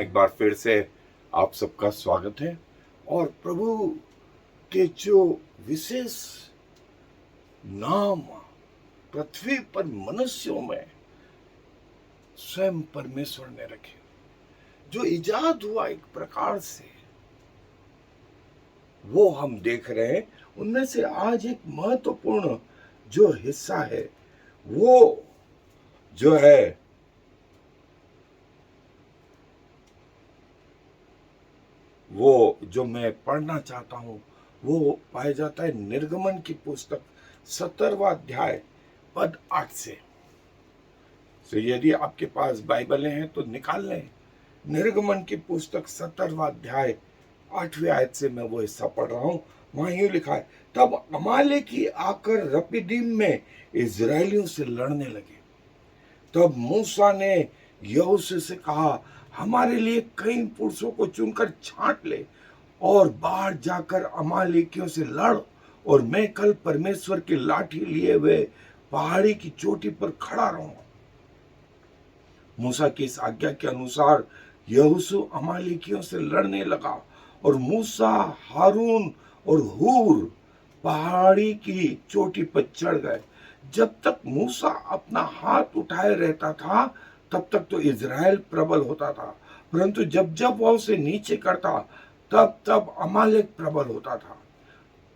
एक बार फिर से आप सबका स्वागत है। और प्रभु के जो विशेष नाम पृथ्वी पर मनुष्यों में स्वयं परमेश्वर ने रखे, जो इजाद हुआ एक प्रकार से, वो हम देख रहे हैं। उनमें से आज एक महत्वपूर्ण जो हिस्सा है वो जो है वो जो मैं पढ़ना चाहता हूं वो पाया जाता है निर्गमन की पुस्तक 17वां अध्याय पद 8 से। तो यदि आपके पास बाइबलें हैं तो निकाल लें। निर्गमन की पुस्तक 17वां अध्याय 8वीं आयत से मैं वो हिस्सा पढ़ रहा हूं। वहां यूं लिखा है, तब अमालेकी आकर रपीदीम में इजरायलियों से लड़ने लगे। तब मूसा ने यहोशू से कहा, हमारे लिए कई पुरुषों को चुनकर छांट ले और बाहर जाकर अमालेकियों से लड़, और मैं कल परमेश्वर की लाठी लिए हुए पहाड़ी की चोटी पर खड़ा रहूंगा। मूसा की इस आज्ञा के अनुसार यहोशू अमालेकियों से लड़ने लगा, और मूसा, हारून और हूर पहाड़ी की चोटी पर चढ़ गए। जब तक मूसा अपना हाथ उठाए रहता था तब तक तो इज़राइल प्रबल होता था, परंतु जब जब वह उसे नीचे करता तब तब अमालेक प्रबल होता था।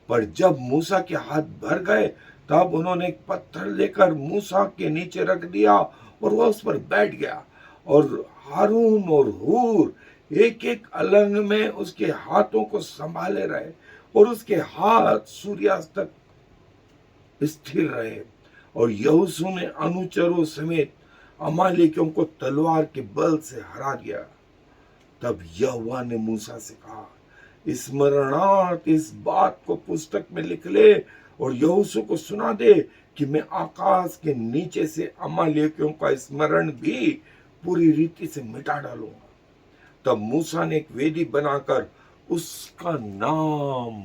पर जब मूसा के हाथ भर गए तब उन्होंने एक पत्थर लेकर मूसा के नीचे रख दिया और वह उस पर बैठ गया, और हारून और हूर एक एक अलंग में उसके हाथों को संभाले रहे, और उसके हाथ सूर्यास्त तक स्थिर रहे। और यहोशू ने अनुचरों समेत अमालेकियों को तलवार के बल से हरा दिया। तब यहोवा ने मूसा से कहा, स्मरणार्थ इस बात को पुस्तक में लिख ले और यहोशू को सुना दे कि मैं आकाश के नीचे से अमालेकियों का स्मरण भी पूरी रीति से मिटा डालूंगा। तब मूसा ने एक वेदी बनाकर उसका नाम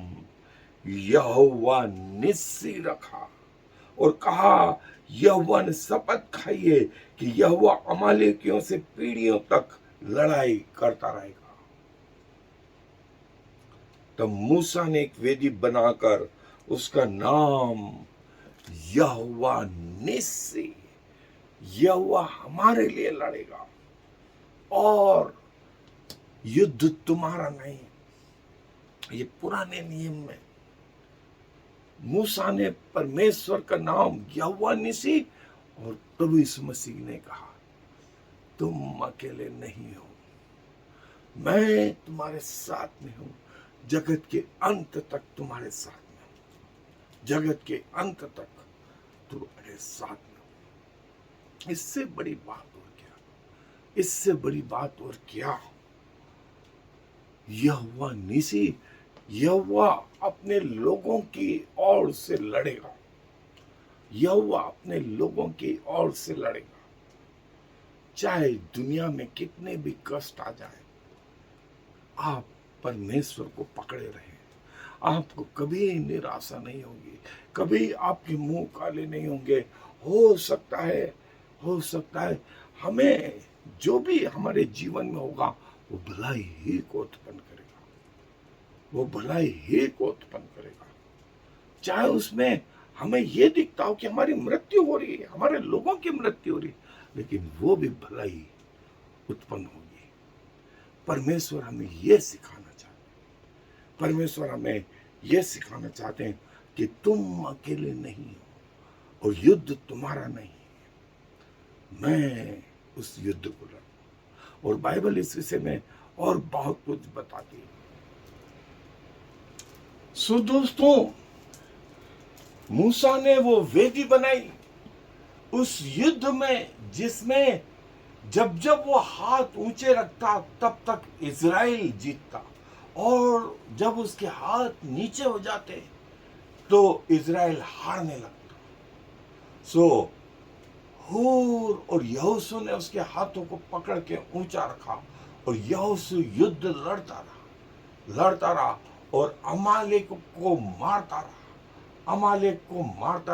यहोवा निस्सी रखा और कहा, यहोवा ने शपथ खाई है कि यहोवा अमालेकियों से पीढ़ियों तक लड़ाई करता रहेगा। तब मूसा ने एक वेदी बनाकर उसका नाम यहोवा निस्सी, यहोवा हमारे लिए लड़ेगा और युद्ध तुम्हारा नहीं। ये पुराने नियम में मूसा ने परमेश्वर का नाम यहोवा निस्सी, और प्रभु यीशु मसीह ने कहा, तुम अकेले नहीं हो, मैं तुम्हारे साथ में हूं, जगत के अंत तक तुम्हारे साथ में हूं, जगत के अंत तक तुम्हारे साथ में हूं। इससे बड़ी बात और क्या, इससे बड़ी बात और क्या। यहोवा निस्सी, यहोवा अपने लोगों की ओर से लड़ेगा, यहोवा अपने लोगों की ओर से लड़ेगा। चाहे दुनिया में कितने भी कष्ट आ जाए, आप परमेश्वर को पकड़े रहें, आपको कभी निराशा नहीं होगी, कभी आपके मुंह काले नहीं होंगे। हो सकता है हमें जो भी हमारे जीवन में होगा वो भलाई ही को उत्पन्न करेगा, वो भलाई ही को उत्पन्न करेगा। चाहे उसमें हमें ये दिखता हो कि हमारी मृत्यु हो रही है, हमारे लोगों की मृत्यु हो रही है, लेकिन वो भी भलाई उत्पन्न होगी। परमेश्वर हमें ये सिखाना चाहते हैं, परमेश्वर हमें ये सिखाना चाहते हैं कि तुम अकेले नहीं हो और युद्ध तुम्हारा नहीं है, मैं उस युद्ध को लड़ूं। और बाइबल इस विषय में और बहुत कुछ बताती है। सो दोस्तों, मूसा ने वो वेदी बनाई उस युद्ध में जिसमें जब जब वो हाथ ऊंचे रखता तब तक इज़राइल जीतता, और जब उसके हाथ नीचे हो जाते तो इज़राइल हारने लगता। सो हूर और यहोशू ने उसके हाथों को पकड़ के ऊंचा रखा, और यहोशू युद्ध लड़ता रहा और अमालेक को मारता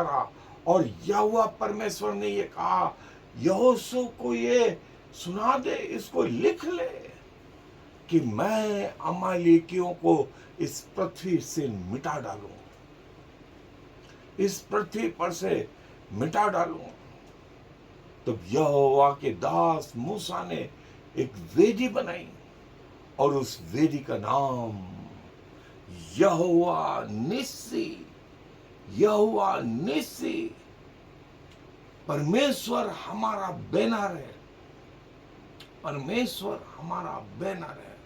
रहा। और यहोवा परमेश्वर ने ये कहा, यहोशू को ये सुना दे, इसको लिख ले, कि मैं अमालेकियों को इस पृथ्वी से मिटा डालूं, इस पृथ्वी पर से मिटा डालूं। तब यहोवा के दास मूसा ने एक वेदी बनाई और उस वेदी का नाम यहोवा निस्सी, यहोवा निस्सी, परमेश्वर हमारा बैनर है, परमेश्वर हमारा बैनर है।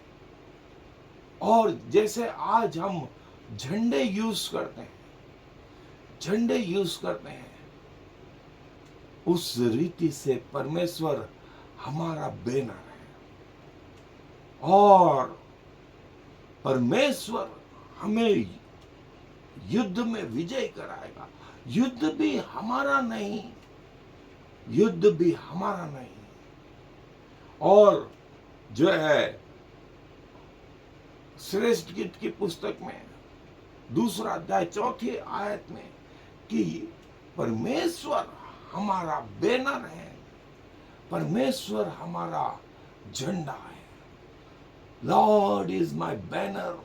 और जैसे आज हम झंडे यूज करते हैं, झंडे यूज करते हैं, उस रीति से परमेश्वर हमारा बैनर है। और परमेश्वर हमें युद्ध में विजय कराएगा। युद्ध भी हमारा नहीं, युद्ध भी हमारा नहीं। और जो है श्रेष्ठ गीत की पुस्तक में 2 अध्याय 4 आयत में कि परमेश्वर हमारा बैनर है, परमेश्वर हमारा झंडा है। लॉर्ड इज माय बैनर,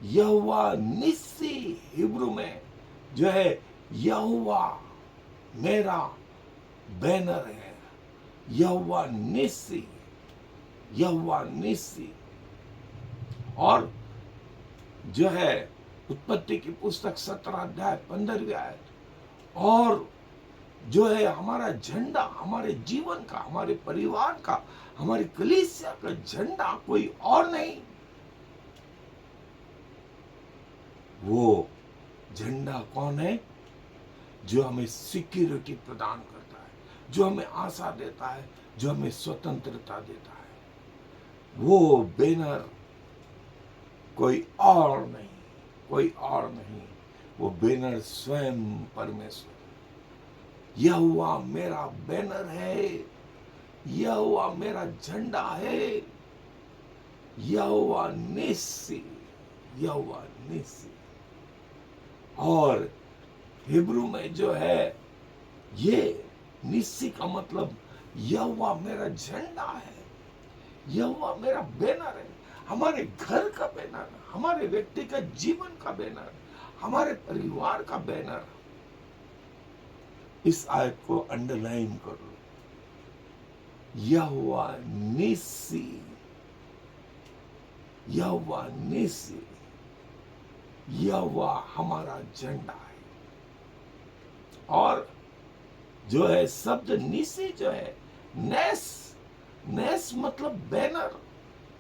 यहोवा निस्सी हिब्रू में जो है यहोवा मेरा बैनर है, यहोवा निस्सी, यहोवा निस्सी। और जो है उत्पत्ति की पुस्तक 17 अध्याय 15 आयत, और जो है हमारा झंडा, हमारे जीवन का, हमारे परिवार का, हमारी कलीसिया का झंडा कोई और नहीं, वो झंडा कौन है? जो हमें सिक्योरिटी प्रदान करता है, जो हमें आशा देता है, जो हमें स्वतंत्रता देता है। वो बैनर कोई और नहीं, कोई और नहीं, वो बैनर स्वयं परमेश्वर। यहोवा मेरा बैनर है, यहोवा मेरा झंडा है, यहोवा निस्सी, यहोवा निस्सी। और हिब्रू में जो है ये निस्सी का मतलब यहोवा मेरा झंडा है, यहोवा मेरा बैनर है, हमारे घर का बैनर, हमारे व्यक्तिगत जीवन का बैनर, हमारे परिवार का बैनर। इस आयत को अंडरलाइन करो, यहोवा निस्सी, यहोवा निस्सी, यहोवा हमारा झंडा है। और जो है शब्द निस्सी जो है नेस, नेस मतलब बैनर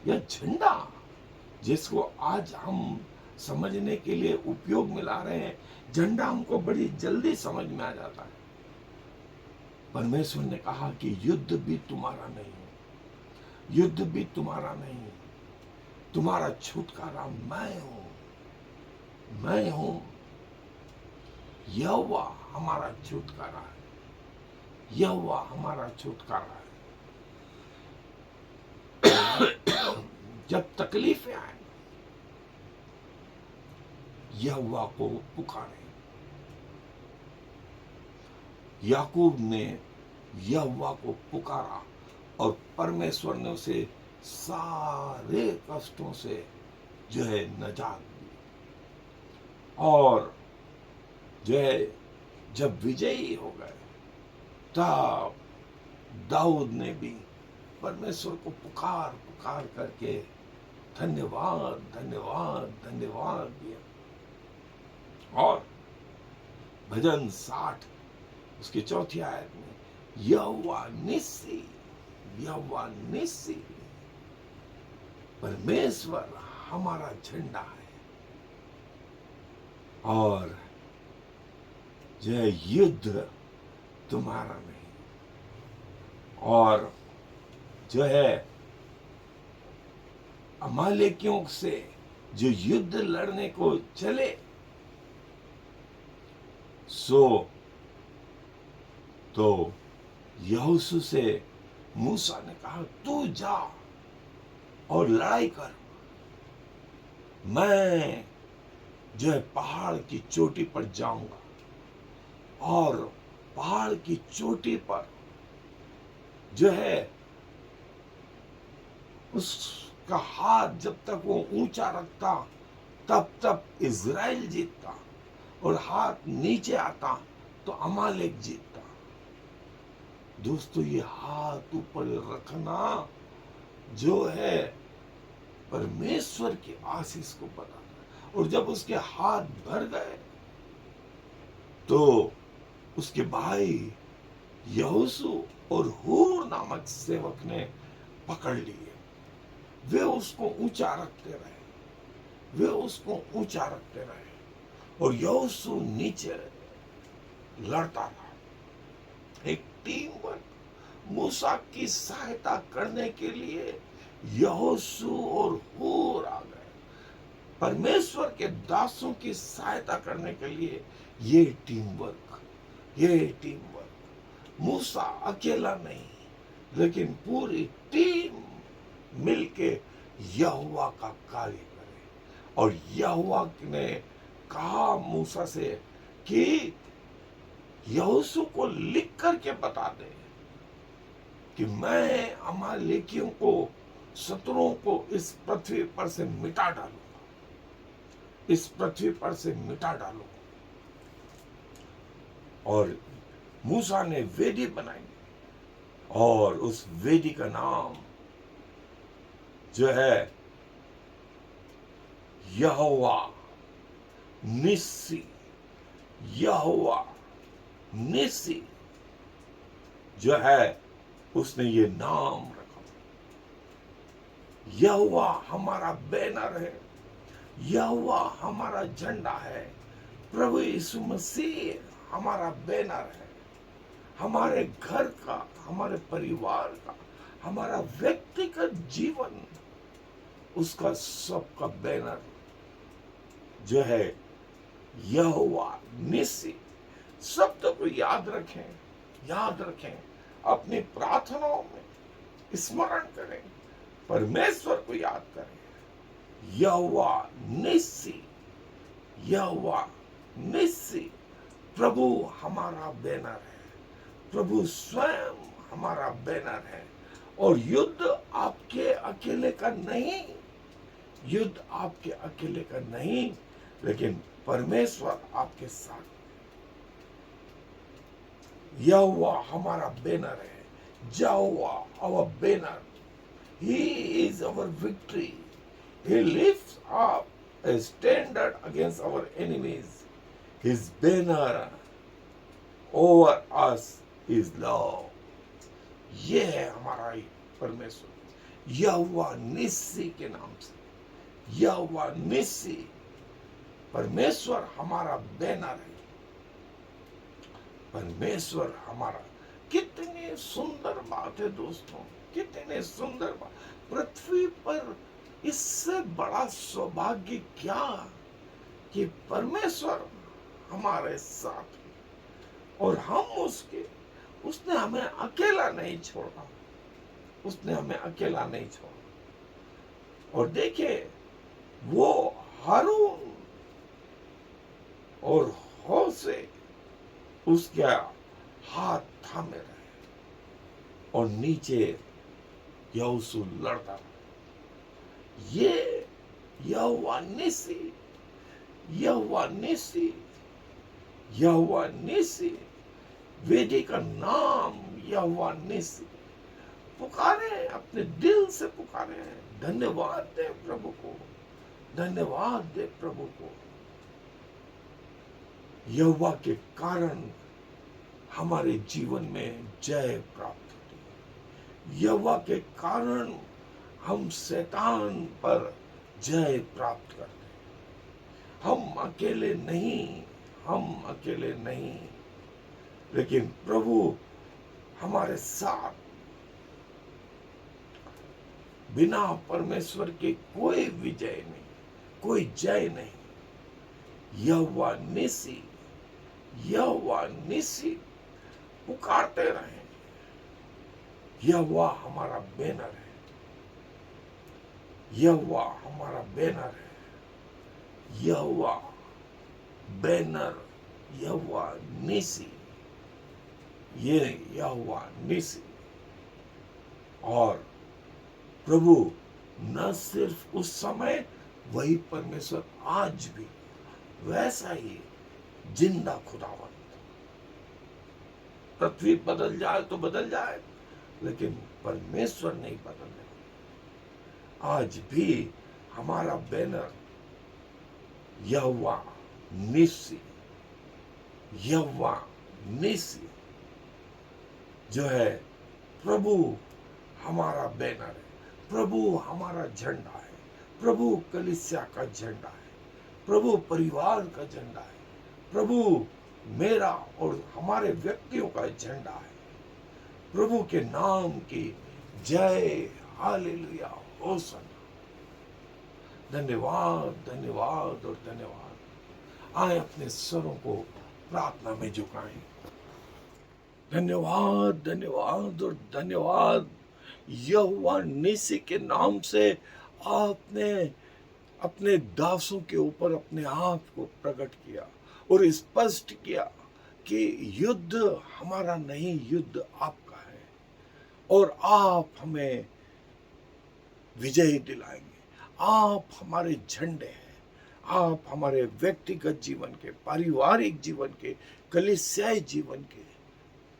या झंडा, जिसको आज हम समझने के लिए उपयोग में ला रहे हैं। झंडा हमको बड़ी जल्दी समझ में आ जाता है। परमेश्वर ने कहा कि युद्ध भी तुम्हारा नहीं, युद्ध भी तुम्हारा नहीं, तुम्हारा छुटकारा मैं हूं, मैं हूं। यहोवा हमारा छुटकारा है, यहोवा हमारा छुटकारा है। जब तकलीफें आए, यहोवा को पुकारे। याकूब ने यहोवा को पुकारा और परमेश्वर ने उसे सारे कष्टों से जो है नजात दी। और जो है जब विजयी हो गए, तब दाऊद ने भी परमेश्वर को पुकार पुकार करके धन्यवाद धन्यवाद धन्यवाद दिया। और भजन 60 उसकी 4 आयत में यहोवा निस्सी, यहोवा निस्सी, परमेश्वर हमारा झंडा है। और जो युद्ध तुम्हारा नहीं। और जो है अमालेकियों से जो युद्ध लड़ने को चले, सो तो यहोशू से मूसा ने कहा तू जा और लड़ाई कर, मैं जो है पहाड़ की चोटी पर जाऊंगा और पहाड़ की चोटी पर जो है उसका हाथ जब तक वो ऊंचा रखता तब तक इज़राइल जीतता, और हाथ नीचे आता तो अमालेक जीतता। दोस्तों, ये हाथ ऊपर रखना जो है परमेश्वर की आशीष को बताता है। और जब उसके हाथ भर गए तो उसके भाई यहोशू और हूर नामक सेवक ने पकड़ लिए। वे उसको ऊंचा रखते रहे, वे उसको ऊंचा रखते रहे, और यहोशू नीचे लड़ता रहा। एक टीम वर्क, मूसा की सहायता करने के लिए यहोशू और हूर आ गए। परमेश्वर के दासों की सहायता करने के लिए ये टीम वर्क, ये टीम वर्क। मूसा अकेला नहीं, लेकिन पूरी टीम मिलके यहोवा का कार्य करे। और यहोवा ने कहा मूसा से कि यहोशू को लिख करके बता दे कि मैं अमालेकियों को, शत्रुओं को इस पृथ्वी पर से मिटा डालूंगा, इस पृथ्वी पर से मिटा डालूंगा। और मूसा ने वेदी बनाई, और उस वेदी का नाम जो है यहोवा निस्सी, यहोवा निस्सी जो है उसने ये नाम रखा। यहोवा हमारा बैनर है, यहोवा हमारा झंडा है। प्रभु यीशु मसीह हमारा बैनर है। हमारे घर का, हमारे परिवार का, हमारा व्यक्तिगत जीवन, उसका सबका बैनर जो है यहोवा निस्सी। शब्द को याद रखें, याद रखें, अपनी प्रार्थनाओं में स्मरण करें, परमेश्वर को याद करें। यहोवा निस्सी, यहोवा निस्सी। प्रभु हमारा बैनर है, प्रभु स्वयं हमारा बैनर है। और युद्ध आपके अकेले का नहीं, युद्ध आपके अकेले का नहीं, लेकिन परमेश्वर आपके साथ। यहोवा हमारा बैनर है, Jehovah our banner. He is our victory. He lifts up a standard against our enemies. His banner over us is love. ये है हमारा परमेश्वर, यहोवा निस्सी के नाम से। यहोवा निस्सी, परमेश्वर हमारा बैनर है, परमेश्वर हमारा। कितनी सुंदर बात है दोस्तों, कितने सुंदर बात। पृथ्वी पर इससे बड़ा सौभाग्य क्या कि परमेश्वर हमारे साथ है और हम उसके। उसने हमें अकेला नहीं छोड़ा, उसने हमें अकेला नहीं छोड़ा। और देखिए, वो हारून और होशे उसके हाथ थामे रहे, और नीचे यहोशू लड़ता रहा। ये यहोवा निस्सी, यहोवा निस्सी, यहोवा निस्सी। वेदी का नाम यहोवा निस्सी। पुकारे, अपने दिल से पुकारे, धन्यवाद दे प्रभु को, धन्यवाद दे प्रभु को। यहोवा के कारण हमारे जीवन में जय प्राप्त होती है। यहोवा के कारण हम शैतान पर जय प्राप्त करते हैं। हम अकेले नहीं, हम अकेले नहीं, लेकिन प्रभु हमारे साथ। बिना परमेश्वर के कोई विजय नहीं, कोई जय नहीं। यहोवा निस्सी, यहोवा निस्सी पुकारते रहे। यहोवा हमारा बैनर है, यहोवा हमारा बैनर है। यहोवा बैनर, यहोवा निस्सी, ये यहोवा निस्सी। और प्रभु न सिर्फ उस समय, वही परमेश्वर आज भी वैसा ही जिंदा खुदावन। पृथ्वी बदल जाए तो बदल जाए, लेकिन परमेश्वर नहीं बदलने वाला। आज भी हमारा बैनर यहोवा निस्सी, यहोवा निस्सी जो है, प्रभु हमारा बैनर है, प्रभु हमारा झंडा है, प्रभु कलीसिया का झंडा है, प्रभु परिवार का झंडा है, प्रभु मेरा और हमारे व्यक्तियों का झंडा है। प्रभु के नाम की जय, हालेलुया, होसना। धन्यवाद, धन्यवाद और धन्यवाद। आए अपने स्वरों को प्रार्थना में झुकाएं। धन्यवाद, धन्यवाद और धन्यवाद। यहोवा निस्सी के नाम से आपने अपने दासों के ऊपर अपने आप को प्रकट किया और स्पष्ट किया कि युद्ध हमारा नहीं, युद्ध आपका है और आप हमें विजय दिलाएंगे। आप हमारे झंडे हैं, आप हमारे व्यक्तिगत जीवन के, पारिवारिक जीवन के, कलीसियाई जीवन के,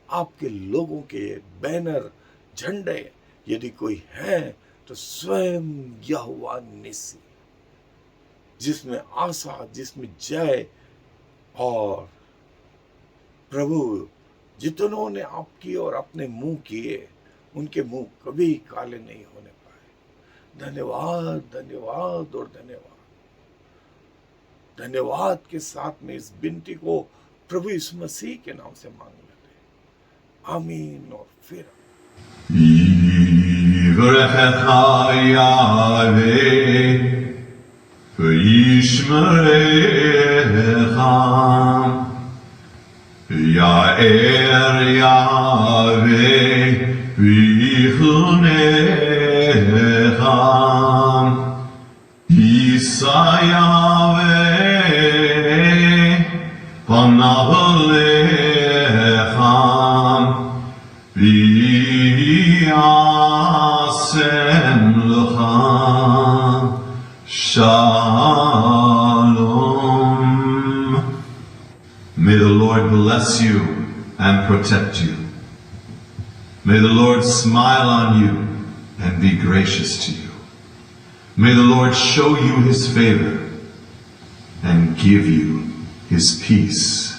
आपके लोगों के बैनर, झंडे यदि कोई है तो स्वयं यहोवा निस्सी, जिसमें आशा, जिसमें जय। और प्रभु जितनों ने आपकी और अपने मुंह किए, उनके मुंह कभी काले नहीं होने पाए। धन्यवाद, धन्यवाद और धन्यवाद। धन्यवाद के साथ में इस विनती को प्रभु यीशु मसीह के नाम से मांग लेते हैं, आमीन। और फिर Ya'er Yahweh v'yichunecha Yisa Yahweh panav alecha v'yasem lecha Shalom. May the Lord bless you and protect you. May the Lord smile on you and be gracious to you. May the Lord show you his favor and give you his peace.